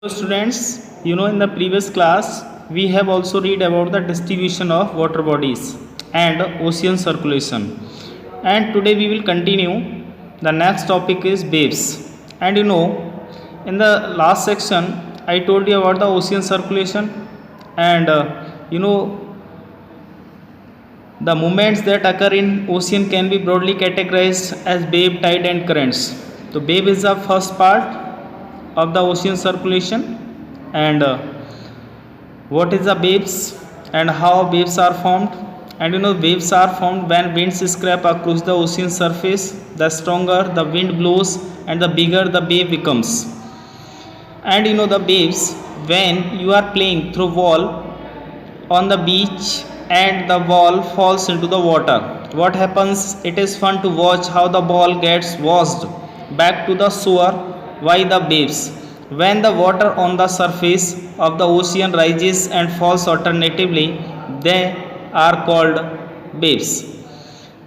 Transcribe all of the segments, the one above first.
So students, in the previous class we have also read about the distribution of water bodies and ocean circulation, and today we will continue. The next topic is waves. And in the last section I told you about the ocean circulation, and the movements that occur in ocean can be broadly categorized as wave, tide and currents. So wave is the first part of the ocean circulation, and what is the waves and how waves are formed. And waves are formed when winds scrape across the ocean surface. The stronger the wind blows and the bigger the wave becomes. And the waves, when you are playing through wall on the beach and the ball falls into the water, what happens? It is fun to watch how the ball gets washed back to the shore by the waves. When the water on the surface of the ocean rises and falls alternatively, they are called waves.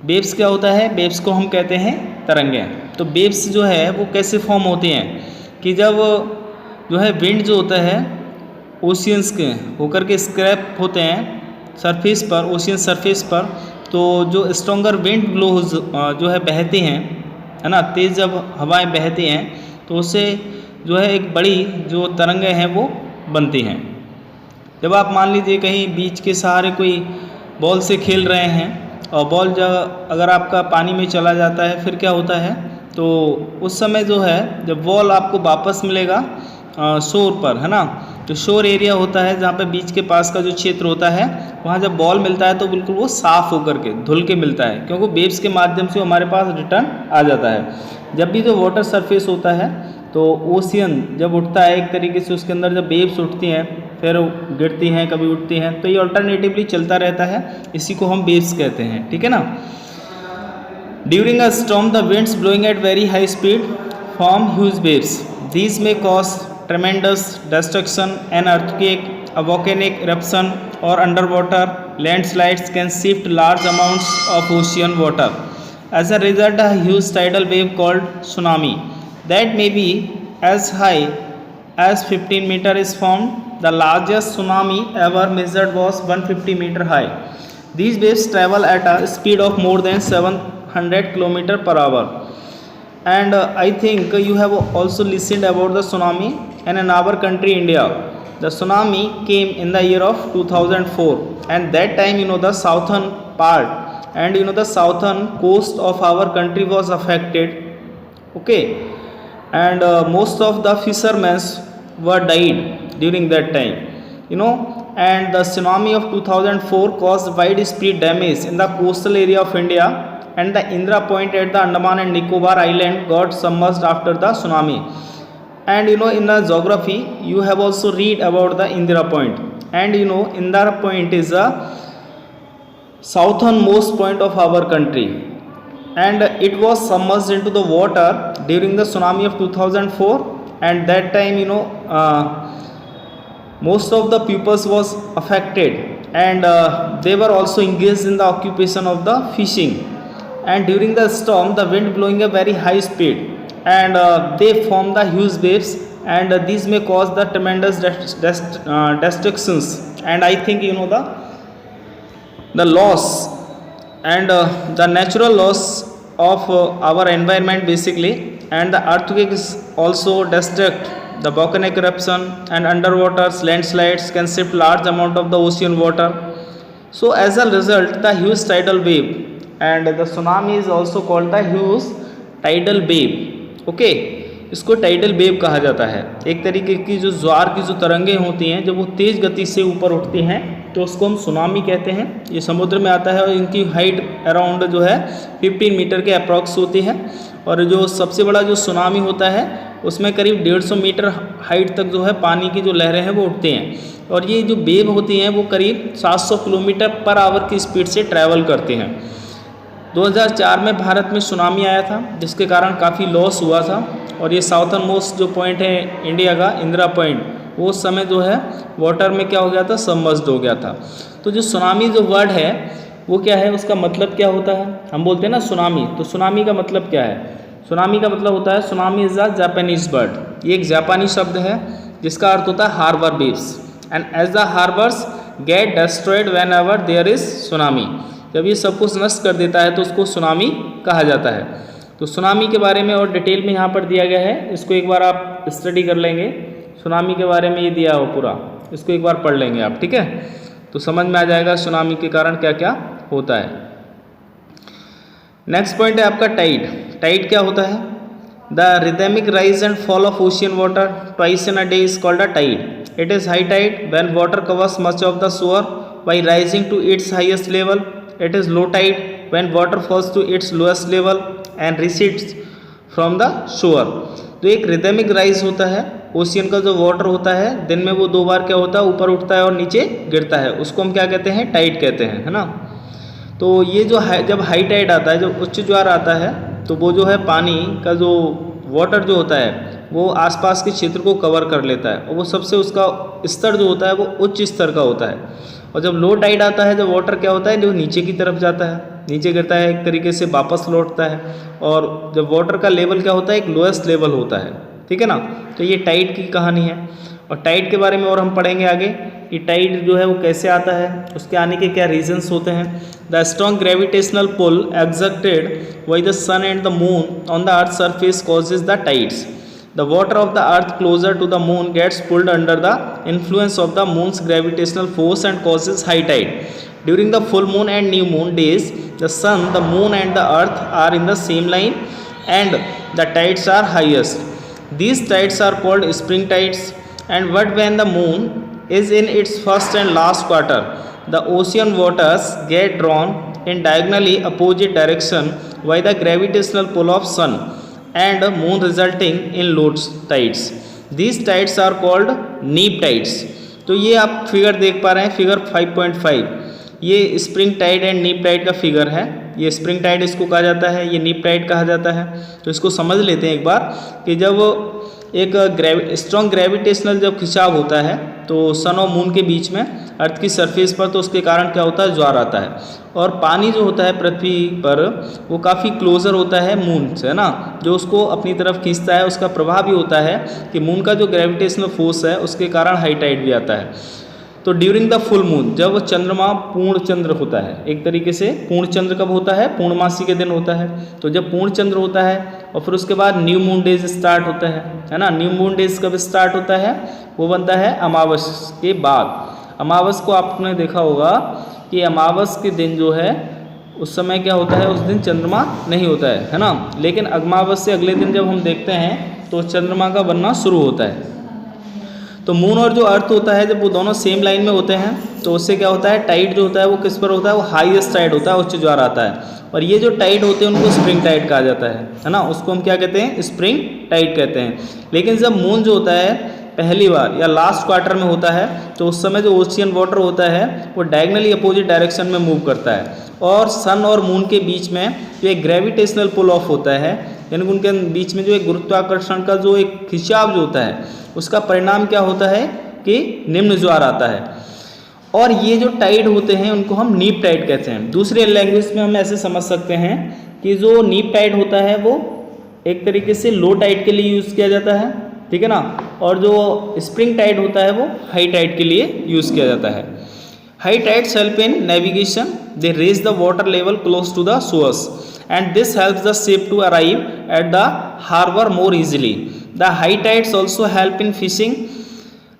Waves क्या होता है? Waves को हम कहते हैं तरंगें. तो waves जो है वो कैसे फॉर्म होते हैं कि जब जो है विंड जो होता है ओशियंस के होकर के स्क्रैप होते हैं सरफेस पर, ओशियन सरफेस पर, तो जो स्ट्रॉन्गर विंड ब्लोज जो है बहते हैं, है ना, तेज़ जब हवाएं बहती हैं तो उससे जो है एक बड़ी जो तरंगें हैं वो बनती हैं. जब आप मान लीजिए कहीं बीच के सहारे कोई बॉल से खेल रहे हैं और बॉल जब अगर आपका पानी में चला जाता है, फिर क्या होता है, तो उस समय जो है जब बॉल आपको वापस मिलेगा शोर पर, है ना, तो शोर एरिया होता है जहाँ पे बीच के पास का जो क्षेत्र होता है, वहाँ जब बॉल मिलता है तो बिल्कुल वो साफ़ होकर के धुल के मिलता है, क्योंकि वेव्स के माध्यम से हमारे पास रिटर्न आ जाता है. जब भी जो वाटर सरफेस होता है तो ओशियन जब उठता है एक तरीके से, उसके अंदर जब वेव्स उठती हैं फिर गिरती हैं, कभी उठती हैं, तो ये अल्टरनेटिवली चलता रहता है. इसी को हम वेव्स कहते हैं. ठीक है ना. During a storm the winds blowing at very high speed form huge waves. These may cause tremendous destruction. An earthquake, a volcanic eruption or underwater landslides can shift large amounts of ocean water. As a result, a huge tidal wave called tsunami that may be as high as 15 meters is formed. The largest tsunami ever measured was 150 meters high. These waves travel at a speed of more than 700 kilometers per hour. And I think you have also listened about the tsunami. And in our country India, the tsunami came in the year of 2004, and that time the southern part and the southern coast of our country was affected. Okay, and most of the fishermen were died during that time, and the tsunami of 2004 caused widespread damage in the coastal area of India, and the Indra Point at the Andaman and Nicobar Island got submerged after the tsunami. And in the geography you have also read about the Indira Point, and Indira Point is the southernmost point of our country, and it was submerged into the water during the tsunami of 2004. And that time most of the peoples was affected, and they were also engaged in the occupation of the fishing. And during the storm, the wind blowing a very high speed, and they form the huge waves, and these may cause the tremendous destructions. And I think the loss and the natural loss of our environment basically, and the earthquakes also destruct. The volcanic eruption and underwater landslides can shift large amount of the ocean water. So as a result, the huge tidal wave, and the tsunami is also called the huge tidal wave. Okay, इसको tidal wave कहा जाता है. एक तरीके की जो ज्वार की जो तरंगें होती हैं जब वो तेज़ गति से ऊपर उठती हैं तो उसको हम सुनामी कहते हैं. ये समुद्र में आता है और इनकी हाइट अराउंड जो है 15 मीटर के अप्रॉक्स होती है. और जो सबसे बड़ा जो सुनामी होता है उसमें करीब 150 मीटर हाइट तक जो है पानी की जो लहरें हैं वो उठती हैं. और ये जो वेव होती हैं वो करीब 700 किलोमीटर पर आवर की स्पीड से ट्रैवल करती हैं. 2004 में भारत में सुनामी आया था जिसके कारण काफ़ी लॉस हुआ था. और ये साउथर्न मोस्ट जो पॉइंट है इंडिया का, इंदिरा पॉइंट, वो उस समय जो है वाटर में क्या हो गया था, सबमर्ज्ड हो गया था. तो जो सुनामी जो वर्ड है वो क्या है, उसका मतलब क्या होता है? हम बोलते हैं ना सुनामी, तो सुनामी का मतलब क्या है? सुनामी का मतलब होता है, tsunami is a Japanese word. ये एक जापानी शब्द है जिसका अर्थ होता है harbour waves. And as the harbours get destroyed whenever there is tsunami, जब ये सब कुछ नष्ट कर देता है तो उसको सुनामी कहा जाता है। तो सुनामी के बारे में और डिटेल में यहाँ पर दिया गया है, इसको एक बार आप स्टडी कर लेंगे। सुनामी के बारे में ये दिया हो पूरा, इसको एक बार पढ़ लेंगे आप, ठीक है, तो समझ में आ जाएगा सुनामी के कारण क्या क्या होता है। नेक्स्ट पॉइंट है आपका टाइड। टाइड क्या होता है? The rhythmic rise and fall of ocean water twice in a day is called a tide. It is high tide when water covers much of the shore by rising to its highest level. It is low tide when water falls to its lowest level and recedes from the shore. तो एक rhythmic rise होता है, ocean का जो water होता है दिन में वो 2 बार क्या होता है, ऊपर उठता है और नीचे गिरता है, उसको हम क्या कहते हैं? टाइड कहते हैं, है ना। तो ये जो जब हाई टाइड आता है, जब उच्च ज्वार आता है, तो वो जो है पानी का जो वाटर जो होता है वो आसपास के क्षेत्र को कवर कर लेता है और वो सबसे उसका स्तर जो होता है वो उच्च स्तर का होता है। और जब लो टाइड आता है, जब वाटर क्या होता है जो नीचे की तरफ जाता है, नीचे गिरता है, एक तरीके से वापस लौटता है। और जब वाटर का लेवल क्या होता है, एक लोएस्ट लेवल होता है, ठीक है ना। तो ये टाइड की कहानी है। और टाइड के बारे में और हम पढ़ेंगे आगे कि टाइड जो है वो कैसे आता है, उसके आने के क्या रीजंस होते हैं। The strong gravitational pull exerted by the sun and the moon on the earth's surface causes the tides. The water of the earth closer to the moon gets pulled under the influence of the moon's gravitational force and causes high tide. During the full moon and new moon days, the sun, the moon and the earth are in the same line and the tides are highest. These tides are called spring tides. And what when the moon is in its first and last quarter, the ocean waters get drawn in diagonally opposite direction by the gravitational pull of sun and moon, resulting in low tides. These tides are called neap tides. तो ये आप figure देख पा रहे हैं, figure 5.5, ये spring Tide and नीप Tide का फिगर है। ये स्प्रिंग टाइड इसको कहा जाता है, ये नीप टाइड कहा जाता है। तो इसको समझ लेते हैं एक बार कि जब एक स्ट्रॉन्ग ग्रेविटेशनल जब खिंचाव होता है तो सन और मून के बीच में अर्थ की सरफेस पर, तो उसके कारण क्या होता है, ज्वार आता है। और पानी जो होता है पृथ्वी पर वो काफ़ी क्लोज़र होता है मून से, है ना, जो उसको अपनी तरफ खींचता है। उसका प्रभाव भी होता है कि मून का जो ग्रेविटेशनल फोर्स है उसके कारण हाई टाइड भी आता है। तो ड्यूरिंग द फुल मून, जब चंद्रमा पूर्ण चंद्र होता है, एक तरीके से पूर्ण चंद्र कब होता है, पूर्णमासी के दिन होता है। तो जब पूर्ण चंद्र होता है और फिर उसके बाद न्यू मून डेज स्टार्ट होता है ना। न्यू मून डेज कब स्टार्ट होता है, वो बनता है अमावस के बाद। अमावस को आपने देखा होगा कि अमावस के दिन जो है उस समय क्या होता है, उस दिन चंद्रमा नहीं होता है ना। लेकिन अमावस से अगले दिन जब हम देखते हैं तो चंद्रमा का बनना शुरू होता है। तो मून और जो अर्थ होता है जब वो दोनों सेम लाइन में होते हैं तो उससे क्या होता है, टाइड जो होता है वो किस पर होता है, वो हाईएस्ट टाइड होता है, उच्च ज्वार आता है। और ये जो टाइड होते हैं उनको स्प्रिंग टाइड कहा जाता है ना। उसको हम क्या कहते हैं, स्प्रिंग टाइड कहते हैं। लेकिन जब मून जो होता है पहली बार या लास्ट क्वार्टर में होता है तो उस समय जो ओशियन वाटर होता है वो डायगनली अपोजिट डायरेक्शन में मूव करता है। और सन और मून के बीच में जो एक ग्रेविटेशनल पुल ऑफ होता है, यानी उनके बीच में जो एक गुरुत्वाकर्षण का जो एक खिंचाव जो होता है, उसका परिणाम क्या होता है कि निम्न ज्वार आता है। और ये जो टाइड होते हैं उनको हम नीप टाइड कहते हैं। दूसरे लैंग्वेज में हम ऐसे समझ सकते हैं कि जो नीप टाइड होता है वो एक तरीके से लो टाइड के लिए यूज़ किया जाता है, ठीक है ना। और जो स्प्रिंग टाइड होता है वो हाई टाइड के लिए यूज़ किया जाता है। High tides help in navigation, they raise the water level close to the source and this helps the ship to arrive at the harbor more easily. The high tides also help in fishing.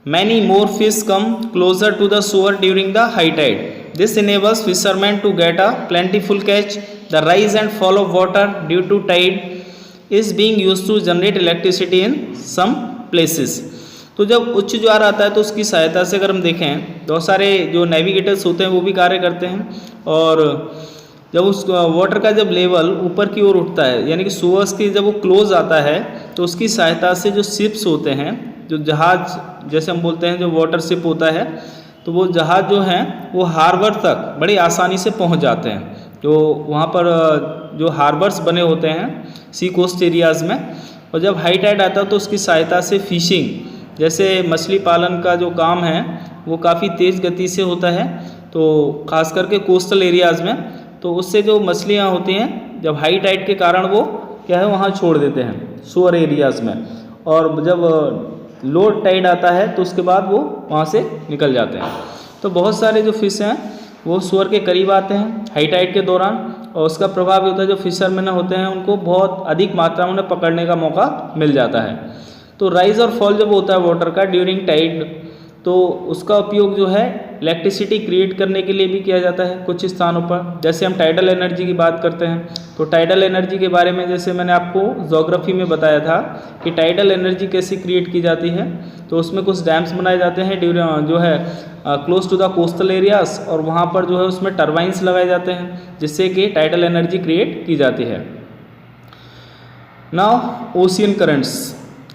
Many more fish come closer to the shore during the high tide. This enables fishermen to get a plentiful catch. The rise and fall of water due to tide is being used to generate electricity in some places. तो जब उच्च ज्वार आता है तो उसकी सहायता से अगर हम देखें, बहुत सारे जो नेविगेटर्स होते हैं वो भी कार्य करते हैं। और जब उस वाटर का जब लेवल ऊपर की ओर उठता है, यानी कि सोर्स की जब वो क्लोज आता है तो उसकी सहायता से जो शिप्स होते हैं, जो जहाज जैसे हम बोलते हैं, जो वाटर शिप होता है, तो वो जहाज जो हैं वो हार्बर तक बड़ी आसानी से पहुंच जाते हैं। तो वहाँ पर जो हार्बर्स बने होते हैं सी कोस्ट एरियाज़ में, और जब हाई टाइड आता है तो उसकी सहायता से फिशिंग, जैसे मछली पालन का जो काम है वो काफ़ी तेज़ गति से होता है। तो ख़ास करके कोस्टल एरियाज़ में, तो उससे जो मछलियाँ होती हैं जब हाई टाइड के कारण वो क्या है वहाँ छोड़ देते हैं शोर एरियाज़ में। और जब लो टाइड आता है तो उसके बाद वो वहाँ से निकल जाते हैं। तो बहुत सारे जो फिश हैं वो शोर के करीब आते हैं हाई टाइड के दौरान, और उसका प्रभाव ये होता है जो फिशरमैन होते हैं उनको बहुत अधिक मात्रा में उन्हें पकड़ने का मौका मिल जाता है। तो राइज और फॉल जब होता है वाटर का ड्यूरिंग टाइड, तो उसका उपयोग जो है इलेक्ट्रिसिटी क्रिएट करने के लिए भी किया जाता है कुछ स्थानों पर। जैसे हम टाइडल एनर्जी की बात करते हैं, तो टाइडल एनर्जी के बारे में जैसे मैंने आपको ज्योग्राफी में बताया था कि टाइडल एनर्जी कैसे क्रिएट की जाती है, तो उसमें कुछ डैम्स बनाए जाते हैं जो है close to the coastal areas, और वहाँ पर जो है उसमें टर्बाइंस लगाए जाते हैं जिससे कि टाइडल एनर्जी क्रिएट की जाती है। नाउ ओशियन करंट्स,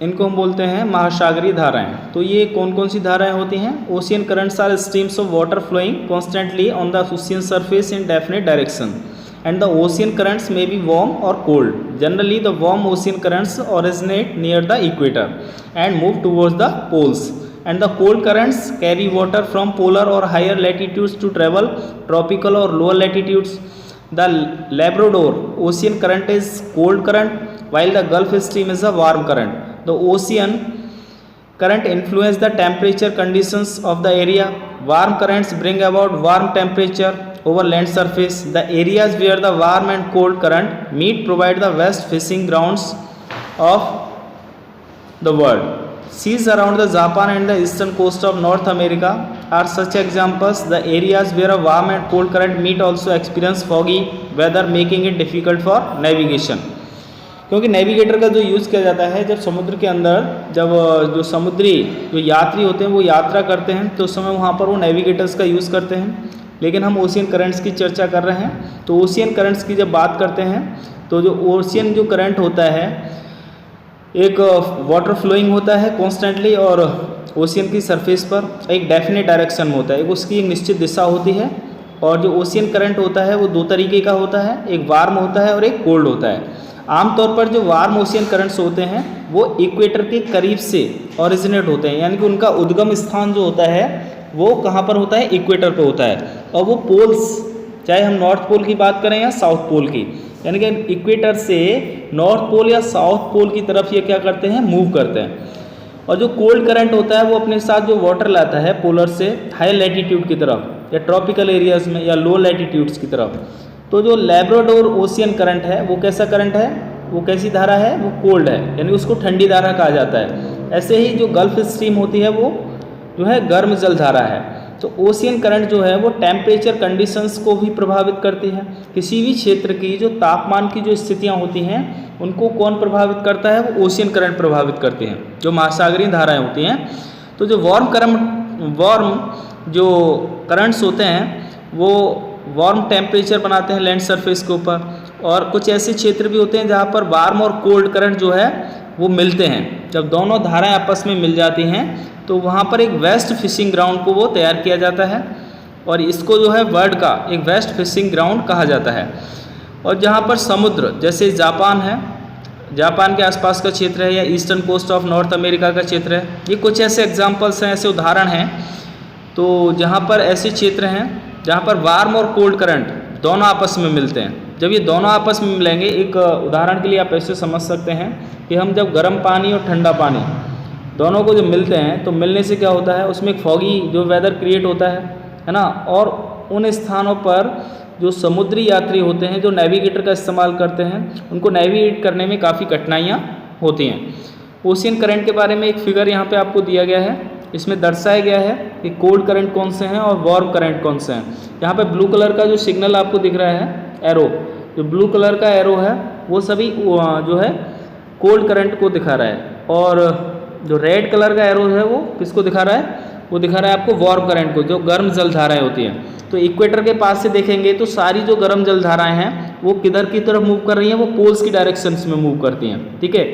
इनको हम बोलते हैं महासागरीय धाराएं। तो ये कौन कौन सी धाराएं होती हैं? Ocean currents are streams of water flowing constantly on the ocean surface in definite direction, and the ocean currents may be warm or cold. Generally the warm ocean currents originate near the equator and move towards the poles, and the cold currents carry water from polar or higher latitudes to travel tropical or lower latitudes. The Labrador ocean current is cold current, while the Gulf Stream is a warm current. The ocean current influence the temperature conditions of the area. Warm currents bring about warm temperature over land surface. The areas where the warm and cold current meet provide the best fishing grounds of the world. Seas around the Japan and the eastern coast of North America are such examples. The areas where a warm and cold current meet also experience foggy weather, making it difficult for navigation. क्योंकि navigator का जो use किया जाता है जब समुद्र के अंदर, जब जो समुद्री जो यात्री होते हैं वो यात्रा करते हैं तो उस समय वहाँ पर वो नेविगेटर्स का यूज़ करते हैं। लेकिन हम ओशियन करंट्स की चर्चा कर रहे हैं, तो ओशियन करंट्स की जब बात करते हैं तो जो ओशियन जो करंट होता है एक वाटर फ्लोइंग होता है कॉन्स्टेंटली और ओशियन की सरफेस पर एक डेफिनेट डायरेक्शन में होता है, एक उसकी एक निश्चित दिशा होती है। और जो ओशियन करंट होता है वो दो तरीके का होता है, एक वार्म होता है और एक कोल्ड होता है। आमतौर पर जो वार्म ओशियन करंट्स होते हैं वो इक्वेटर के करीब से ओरिजिनेट होते हैं, यानी कि उनका उद्गम स्थान जो होता है वो कहाँ पर होता है? इक्वेटर पर होता है। और वो पोल्स, चाहे हम नॉर्थ पोल की बात करें या साउथ पोल की, यानी कि इक्वेटर से नॉर्थ पोल या साउथ पोल की तरफ ये क्या करते हैं? मूव करते हैं। और जो कोल्ड करंट होता है वो अपने साथ जो वाटर लाता है पोलर से हाई लैटीट्यूड की तरफ या ट्रॉपिकल एरियाज में या लो लैटीट्यूड्स की तरफ। तो जो लैब्राडोर ओशियन करंट है वो कैसा करंट है? वो कैसी धारा है? वो कोल्ड है, यानी उसको ठंडी धारा कहा जाता है। ऐसे ही जो गल्फ स्ट्रीम होती है वो जो है गर्म जल धारा है। तो ओशियन करंट जो है वो टेम्परेचर कंडीशंस को भी प्रभावित करती है। किसी भी क्षेत्र की जो तापमान की जो स्थितियां होती हैं उनको कौन प्रभावित करता है? वो ओशियन करंट प्रभावित करते हैं, जो महासागरीय धाराएं होती हैं। तो जो वार्म जो करंट्स होते हैं वो वार्म टेम्परेचर बनाते हैं लैंड सरफेस के ऊपर, और कुछ ऐसे क्षेत्र भी होते हैं जहाँ पर वार्म और कोल्ड करंट जो है वो मिलते हैं। जब दोनों धाराएं आपस में मिल जाती हैं तो वहाँ पर एक वेस्ट फिशिंग ग्राउंड को वो तैयार किया जाता है, और इसको जो है वर्ल्ड का एक वेस्ट फिशिंग ग्राउंड कहा जाता है। और जहाँ पर समुद्र जैसे जापान है, जापान के आसपास का क्षेत्र है, या eastern coast of North America का क्षेत्र है, ये कुछ ऐसे एग्जाम्पल्स हैं, ऐसे उदाहरण हैं। तो जहाँ पर ऐसे क्षेत्र हैं जहाँ पर वार्म और कोल्ड करंट दोनों आपस में मिलते हैं। जब ये दोनों आपस में मिलेंगे, एक उदाहरण के लिए आप ऐसे समझ सकते हैं कि हम जब गर्म पानी और ठंडा पानी दोनों को जब मिलते हैं तो मिलने से क्या होता है? उसमें एक फॉगी जो वेदर क्रिएट होता है ना। और उन स्थानों पर जो समुद्री यात्री होते हैं जो नेविगेटर का इस्तेमाल करते हैं उनको नेविगेट करने में काफ़ी कठिनाइयाँ होती हैं। ओशियन करंट के बारे में एक फिगर यहाँ पे आपको दिया गया है, इसमें दर्शाया गया है कि कोल्ड करंट कौन से हैं और वार्म करंट कौन से हैं। यहाँ पे ब्लू कलर का जो सिग्नल आपको दिख रहा है एरो, जो ब्लू कलर का एरो है वो सभी जो है कोल्ड करंट को दिखा रहा है, और जो रेड कलर का एरो है वो किसको दिखा रहा है? वो दिखा रहा है आपको वार्म करंट को, जो गर्म जल धाराएं होती हैं। तो इक्वेटर के पास से देखेंगे तो सारी जो गर्म जल धाराएं हैं वो किधर की तरफ मूव कर रही हैं? वो पोल्स की डायरेक्शंस में मूव करती हैं, ठीक है।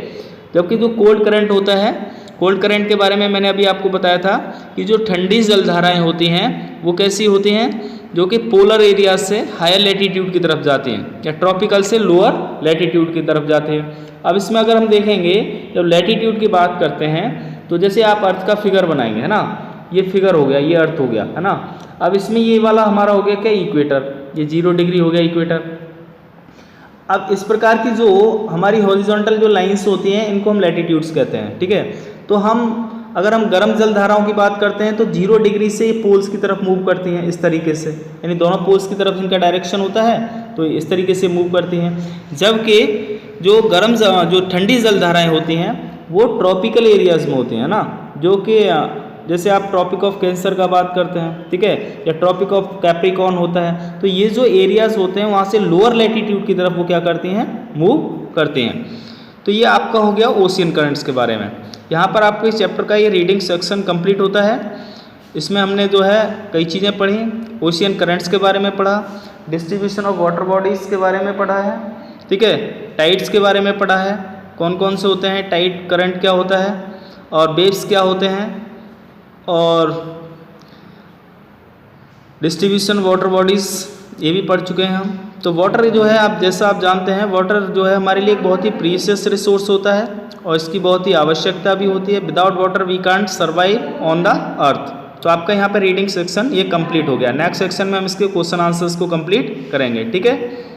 जबकि जो कोल्ड करंट होता है, कोल्ड करंट के बारे में मैंने अभी आपको बताया था कि जो ठंडी जल धाराएँ होती हैं वो कैसी होती हैं? जो कि पोलर एरिया से हायर लैटीट्यूड की तरफ जाती हैं या ट्रॉपिकल से लोअर लैटीट्यूड की तरफ जाते हैं। अब इसमें अगर हम देखेंगे जब लैटीट्यूड की बात करते हैं तो जैसे आप अर्थ का फिगर बनाएंगे, है ना, ये फिगर हो गया, ये अर्थ हो गया, है ना। अब इसमें ये वाला हमारा हो गया क्या? इक्वेटर, ये 0 डिग्री हो गया इक्वेटर। अब इस प्रकार की जो हमारी हॉरिजॉन्टल जो लाइंस होती हैं इनको हम लैटीट्यूड्स कहते हैं, ठीक है। तो हम अगर हम गर्म जल धाराओं की बात करते हैं तो 0 डिग्री से ये पोल्स की तरफ मूव करती हैं इस तरीके से, यानी दोनों पोल्स की तरफ इनका डायरेक्शन होता है तो इस तरीके से मूव करती हैं। जबकि जो ठंडी जल धाराएँ होती हैं वो ट्रॉपिकल एरियाज़ में होती हैं ना, जो कि जैसे आप ट्रॉपिक ऑफ कैंसर का बात करते हैं, ठीक है, या ट्रॉपिक ऑफ कैप्रिकॉर्न होता है, तो ये जो एरियाज़ होते हैं वहाँ से लोअर लैटिट्यूड की तरफ वो क्या करती हैं, मूव करती हैं। तो ये आपका हो गया ओशियन करंट्स के बारे में। यहाँ पर आपको इस चैप्टर का ये रीडिंग सेक्शन कंप्लीट होता है। इसमें हमने जो है कई चीज़ें पढ़ी, ओशियन करंट्स के बारे में पढ़ा, डिस्ट्रीब्यूशन ऑफ वाटर बॉडीज़ के बारे में पढ़ा है, ठीक है, टाइड्स के बारे में पढ़ा है, कौन कौन से होते हैं, टाइड करंट क्या होता है और वेव्स क्या होते हैं, और डिस्ट्रीब्यूशन वाटर बॉडीज़ ये भी पढ़ चुके हैं हम। तो वाटर जो है आप जानते हैं, वाटर जो है हमारे लिए एक बहुत ही प्रीशियस रिसोर्स होता है और इसकी बहुत ही आवश्यकता भी होती है। Without water we can't survive on the earth. तो आपका यहाँ पर रीडिंग सेक्शन ये कंप्लीट हो गया। नेक्स्ट सेक्शन में हम इसके क्वेश्चन आंसर्स को कंप्लीट करेंगे, ठीक है।